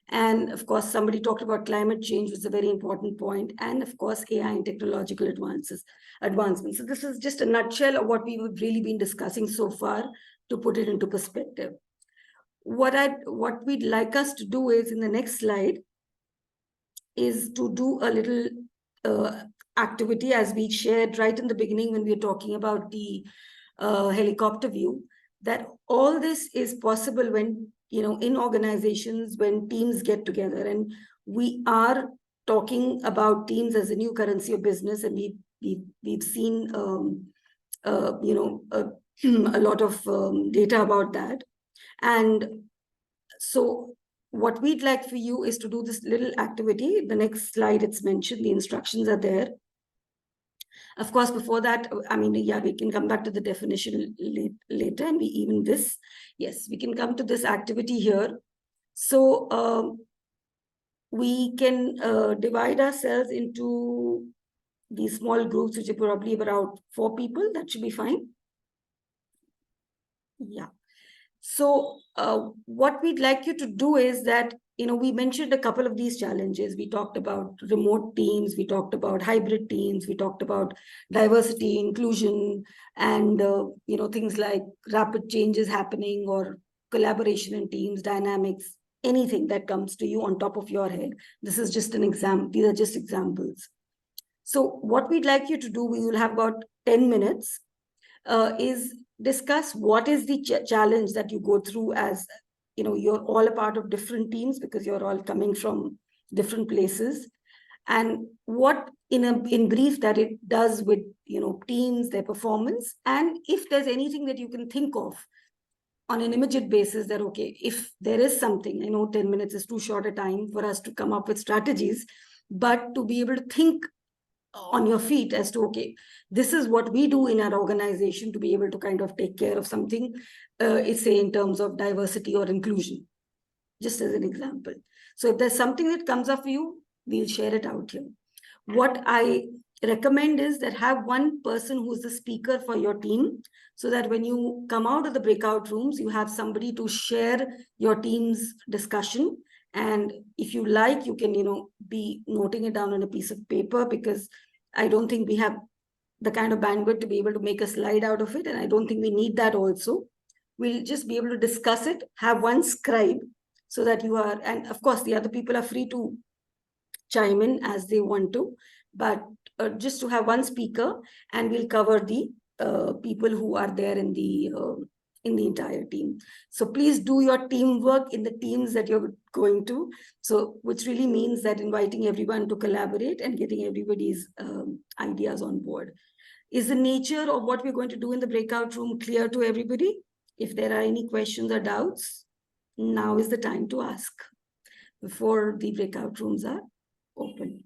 And of course, somebody talked about climate change, which is a very important point. And of course, AI and technological advancements. So this is just a nutshell of what we've really been discussing so far, to put it into perspective. What we'd like us to do is, in the next slide, is to do a little activity, as we shared right in the beginning when we were talking about the helicopter view, that all this is possible when, in organizations, when teams get together. And we are talking about teams as a new currency of business, and we've seen a lot of data about that. And so what we'd like for you is to do this little activity. The next slide, it's mentioned, the instructions are there. Of course, before that, we can come back to the definition later, and we can come to this activity here. So we can divide ourselves into these small groups, which are probably about 4 people, that should be fine. Yeah. So what we'd like you to do is that, we mentioned a couple of these challenges. We talked about remote teams, we talked about hybrid teams, we talked about diversity, inclusion, and, things like rapid changes happening or collaboration in teams, dynamics, anything that comes to you on top of your head. This is just an example. These are just examples. So what we'd like you to do, we will have about 10 minutes, is discuss what is the challenge that you go through as, you're all a part of different teams because you're all coming from different places, and what in brief that it does with, teams, their performance, and if there's anything that you can think of on an immediate basis that, okay, if there is something, I know 10 minutes is too short a time for us to come up with strategies, but to be able to think on your feet as to, okay, this is what we do in our organization to be able to kind of take care of something, say in terms of diversity or inclusion, just as an example. So if there's something that comes up for you, we'll share it out here. What I recommend is that have one person who's the speaker for your team, so that when you come out of the breakout rooms, you have somebody to share your team's discussion. And if you like, you can, be noting it down on a piece of paper, because I don't think we have the kind of bandwidth to be able to make a slide out of it. And I don't think we need that also. We'll just be able to discuss it, have one scribe, so that you are, and of course, the other people are free to chime in as they want to, but just to have one speaker, and we'll cover the people who are there in the entire team. So please do your teamwork in the teams that you're going to. So which really means that inviting everyone to collaborate and getting everybody's ideas on board. Is the nature of what we're going to do in the breakout room clear to everybody? If there are any questions or doubts, now is the time to ask before the breakout rooms are open.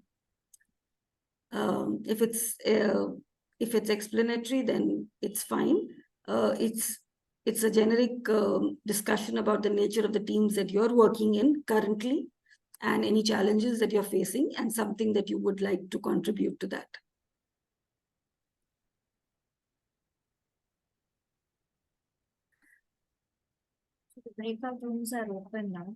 If it's explanatory, then it's fine. It's a generic discussion about the nature of the teams that you're working in currently, and any challenges that you're facing, and something that you would like to contribute to that. The breakout rooms are open now.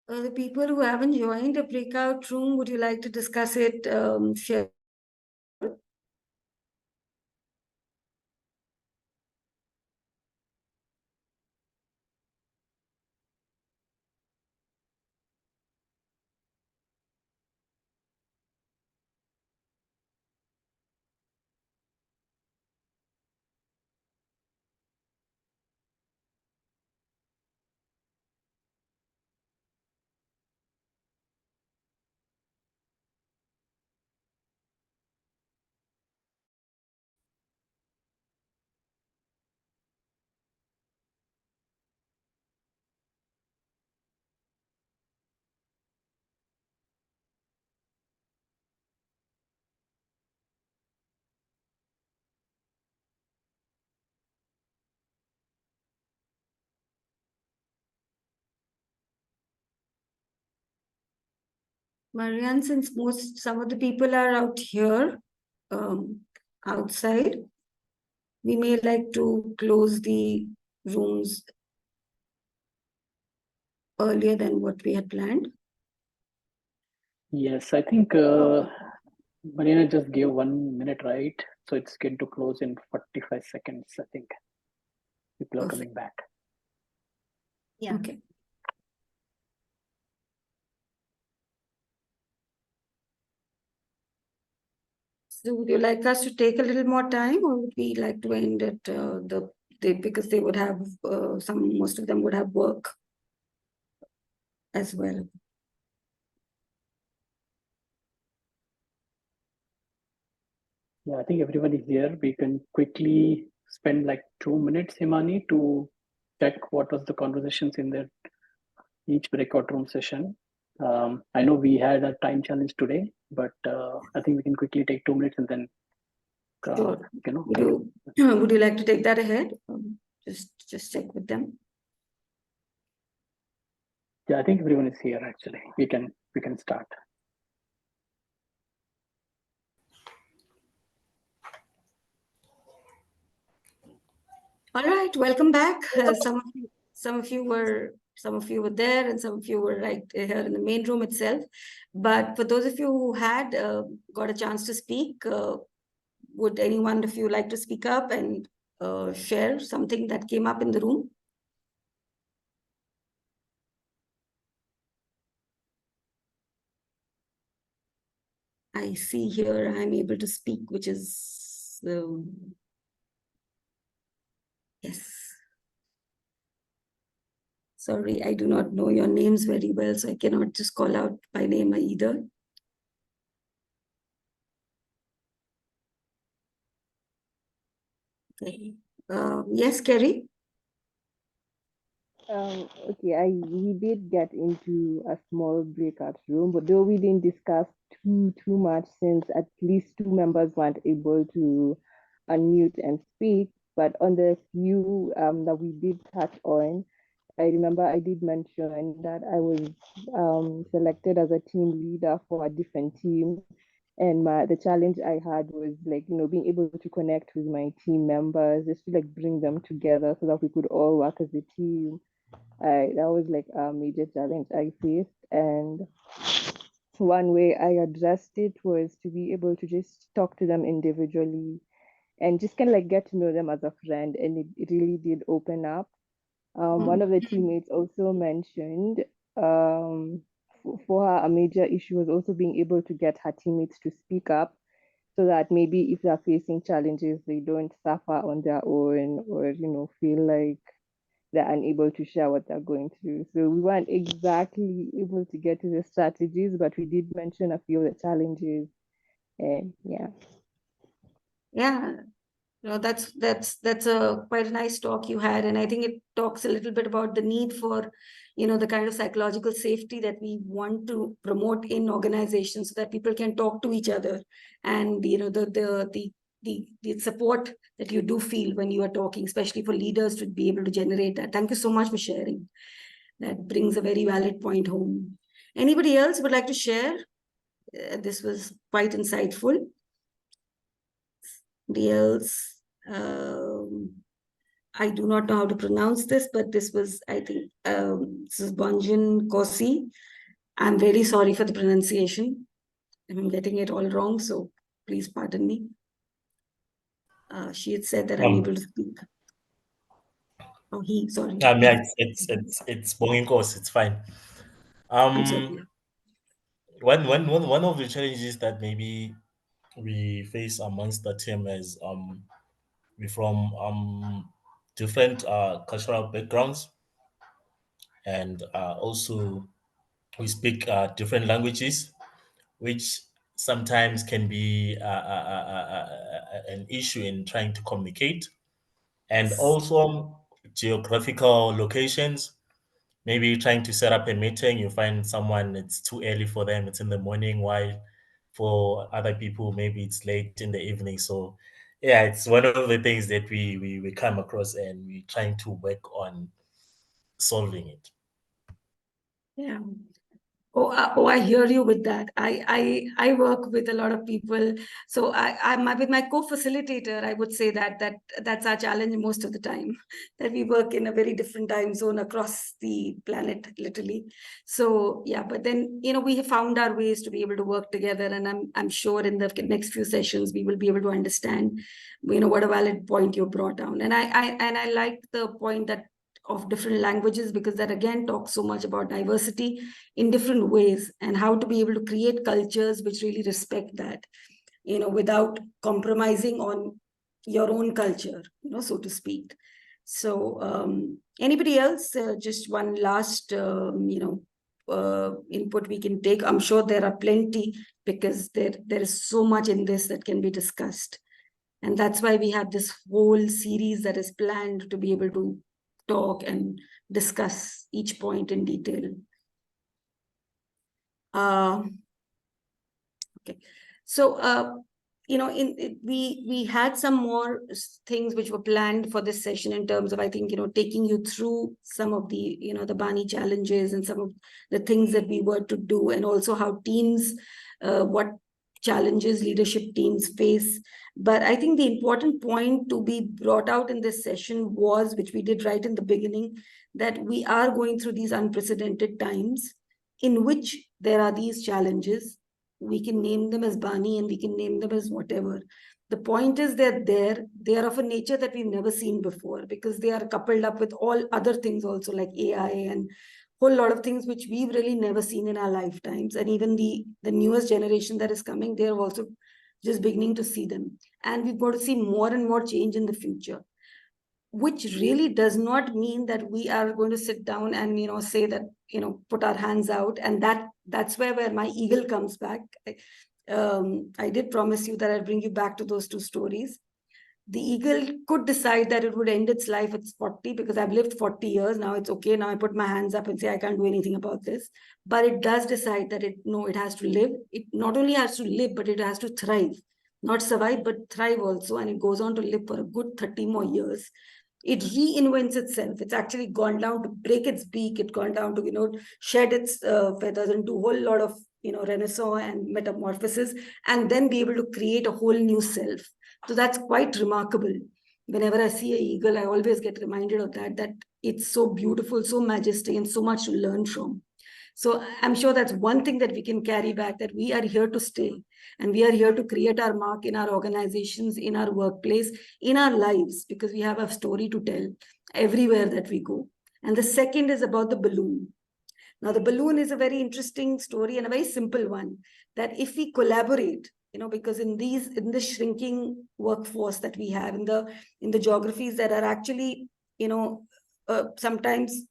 The people who haven't joined a breakout room, would you like to discuss it? Share. Marianne, since some of the people are out here, outside, we may like to close the rooms earlier than what we had planned. Yes, I think Marina just gave 1 minute, right? So it's going to close in 45 seconds, I think. People are Perfect. coming back. Yeah. Okay. So would you like us to take a little more time, or would we like to end at because they would have most of them would have work as well. Yeah, I think everybody here, we can quickly spend like 2 minutes, Himani, to check what was the conversations in their each breakout room session. I know we had a time challenge today, but I think we can quickly take 2 minutes and then Sure. you know. Would you like to take that ahead? Just check with them. Yeah, I think everyone is here actually. We can start. All right, welcome back. Some of you were there, and some of you were right here in the main room itself. But for those of you who had got a chance to speak, would any one of you like to speak up and share something that came up in the room? I see here I'm able to speak, which is yes. Sorry, I do not know your names very well, so I cannot just call out by name either. Okay. Yes, Kerry? Okay, we did get into a small breakout room, but though we didn't discuss too much, since at least 2 members weren't able to unmute and speak. But on the few that we did touch on, I remember I did mention that I was selected as a team leader for a different team. And the challenge I had was being able to connect with my team members, just to bring them together so that we could all work as a team. That was a major challenge I faced. And one way I addressed it was to be able to just talk to them individually and just kind of get to know them as a friend. And it really did open up. One of the teammates also mentioned for her, a major issue was also being able to get her teammates to speak up, so that maybe if they're facing challenges, they don't suffer on their own, or feel like they're unable to share what they're going through. So we weren't exactly able to get to the strategies, but we did mention a few of the challenges. And yeah. Yeah, that's a quite a nice talk you had, and I think it talks a little bit about the need for the kind of psychological safety that we want to promote in organizations, so that people can talk to each other, and the support that you do feel when you are talking, especially for leaders to be able to generate that. Thank you so much for sharing. That brings a very valid point home. Anybody else would like to share? This was quite insightful. Else, I do not know how to pronounce this, but this was, I think, this is Bonjin Kosi. I'm very sorry for the pronunciation. I'm getting it all wrong, so please pardon me. She had said that I'm able to speak. Oh, he, sorry. Yeah, it's Bongingos, it's fine. I'm sorry. One of the challenges that maybe we face amongst the team is we from different cultural backgrounds, and also we speak different languages, which sometimes can be an issue in trying to communicate, and also geographical locations. Maybe trying to set up a meeting, you find someone, it's too early for them, it's in the morning, while for other people, maybe it's late in the evening. So yeah, it's one of the things that we come across, and we're trying to work on solving it. Yeah. I hear you with that. I work with a lot of people. So I'm with my co-facilitator, I would say that's our challenge most of the time, that we work in a very different time zone across the planet, literally. So yeah, but then, we have found our ways to be able to work together, and I'm sure in the next few sessions we will be able to understand, what a valid point you brought down. And I like the point that of different languages, because that again talks so much about diversity in different ways, and how to be able to create cultures which really respect that, without compromising on your own culture, so to speak. So anybody else, just one last, input we can take? I'm sure there are plenty, because there is so much in this that can be discussed. And that's why we have this whole series that is planned to be able to talk and discuss each point in detail. Okay, so we had some more things which were planned for this session, in terms of, I think, taking you through some of the the Bani challenges and some of the things that we were to do, and also how teams, what challenges leadership teams face. But I think the important point to be brought out in this session was, which we did right in the beginning, that we are going through these unprecedented times in which there are these challenges. We can name them as Bani, and we can name them as whatever. The point is that they are of a nature that we've never seen before, because they are coupled up with all other things also, like AI and whole lot of things which we've really never seen in our lifetimes. And even the newest generation that is coming, they're also just beginning to see them. And we've got to see more and more change in the future, which really does not mean that we are going to sit down and say that, put our hands out. And that's where my eagle comes back. I did promise you that I'd bring you back to those two stories. The eagle could decide that it would end its life at 40, because I've lived 40 years now. It's okay. Now I put my hands up and say I can't do anything about this. But it does decide that it has to live. It not only has to live, but it has to thrive. Not survive, but thrive also. And it goes on to live for a good 30 more years. It reinvents itself. It's actually gone down to break its beak. It's gone down to, shed its feathers, and do a whole lot of, renaissance and metamorphosis, and then be able to create a whole new self. So that's quite remarkable. Whenever I see an eagle, I always get reminded of that it's so beautiful, so majestic, and so much to learn from. So I'm sure that's one thing that we can carry back, that we are here to stay, and we are here to create our mark in our organizations, in our workplace, in our lives, because we have a story to tell everywhere that we go. And the second is about the balloon. Now, the balloon is a very interesting story, and a very simple one, that if we collaborate, because in the shrinking workforce that we have, in the geographies that are actually, sometimes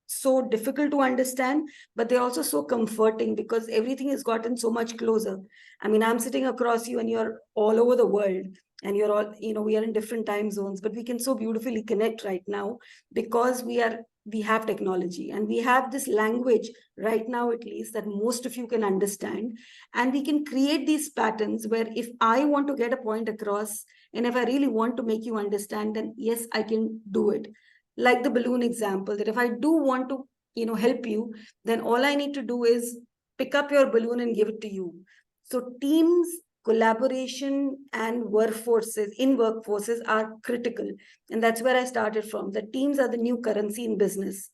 so difficult to understand, but they're also so comforting, because everything has gotten so much closer. I mean, I'm sitting across you and you're all over the world, and you're all, we are in different time zones, but we can so beautifully connect right now, because we have technology, and we have this language right now, at least, that most of you can understand. And we can create these patterns where, if I want to get a point across, and if I really want to make you understand, then yes, I can do it. Like the balloon example, that if I do want to, help you, then all I need to do is pick up your balloon and give it to you. So teams collaboration and workforces are critical. And that's where I started from. The teams are the new currency in business.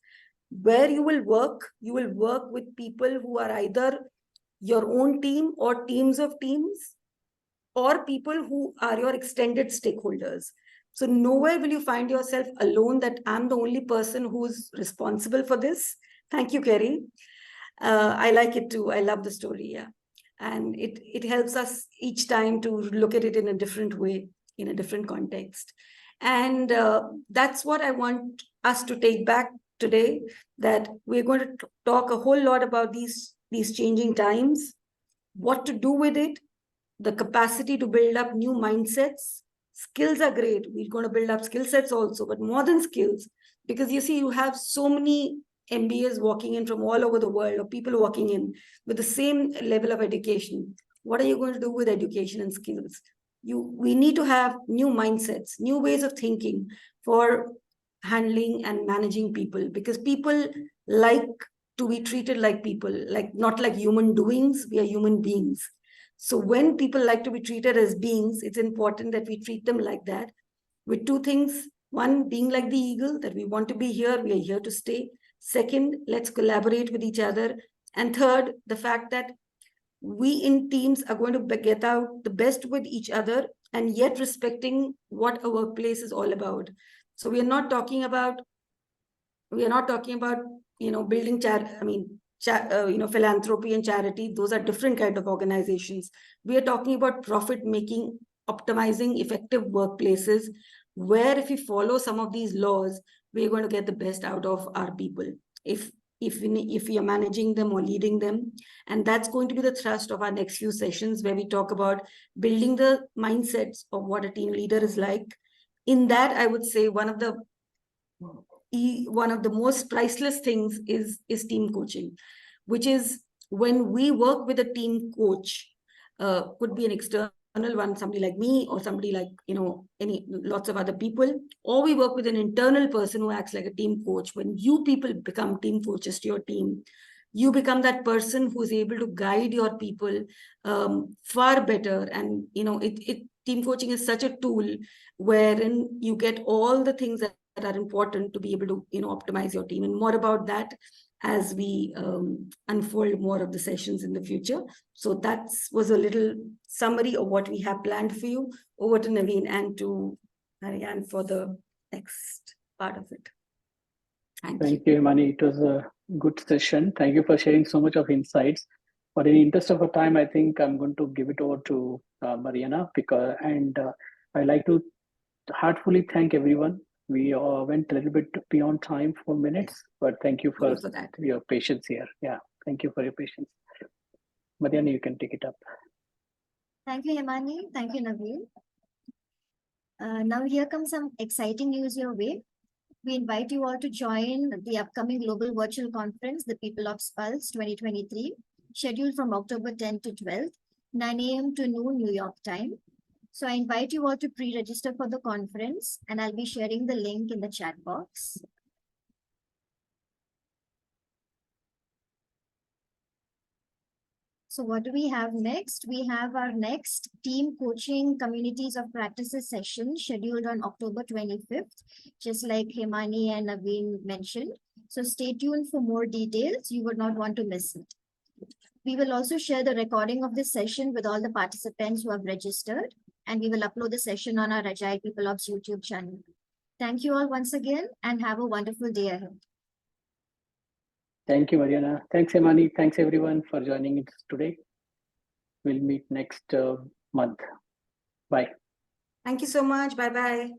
Where you will work with people who are either your own team or teams of teams, or people who are your extended stakeholders. So nowhere will you find yourself alone that I'm the only person who's responsible for this. Thank you, Kerry. I like it too. I love the story. Yeah. And it helps us each time to look at it in a different way, in a different context. And that's what I want us to take back today, that we're going to talk a whole lot about these changing times, what to do with it, the capacity to build up new mindsets. Skills are great. We're going to build up skill sets also, but more than skills, because you see, you have so many MBAs walking in from all over the world, or people walking in with the same level of education. What are you going to do with education and skills? We need to have new mindsets, new ways of thinking for handling and managing people, because people like to be treated like people, like not like human doings. We are human beings. So when people like to be treated as beings, it's important that we treat them like that, with two things. One, being like the eagle, that we want to be here, we are here to stay. Second, let's collaborate with each other. And third, the fact that we in teams are going to get out the best with each other, and yet respecting what a workplace is all about. So we are not talking about building philanthropy and charity. Those are different kind of organizations. We are talking about profit making, optimizing effective workplaces, where if we follow some of these laws, we're going to get the best out of our people, if we are managing them or leading them. And that's going to be the thrust of our next few sessions, where we talk about building the mindsets of what a team leader is like. In that, I would say one of the most priceless things is team coaching, which is when we work with a team coach, could be an external one, somebody like me, or somebody like, lots of other people, or we work with an internal person who acts like a team coach. When you people become team coaches to your team, you become that person who's able to guide your people far better. And team coaching is such a tool wherein you get all the things that are important to be able to optimize your team. And more about that as we unfold more of the sessions in the future. So that was a little summary of what we have planned for you. Over to Naveen and to Marianne for the next part of it. Thank you, Himani. It was a good session. Thank you for sharing so much of insights. But in the interest of time, I think I'm going to give it over to Mariana, I'd like to heartfully thank everyone. We went a little bit beyond time, 4 minutes, but thank you for your patience here. Yeah, thank you for your patience. Mariana, you can take it up. Thank you, Himani. Thank you, Naveen. Now here comes some exciting news your way. We invite you all to join the upcoming Global Virtual Conference, the People of Pulse 2023, scheduled from October 10th to 12th, 9 a.m. to noon New York time. So I invite you all to pre-register for the conference, and I'll be sharing the link in the chat box. So what do we have next? We have our next team coaching communities of practices session scheduled on October 25th, just like Himani and Naveen mentioned. So stay tuned for more details. You would not want to miss it. We will also share the recording of this session with all the participants who have registered, and we will upload the session on our Agile People Ops YouTube channel. Thank you all once again, and have a wonderful day ahead. Thank you, Mariana. Thanks, Himani. Thanks, everyone, for joining us today. We'll meet next month. Bye. Thank you so much. Bye-bye.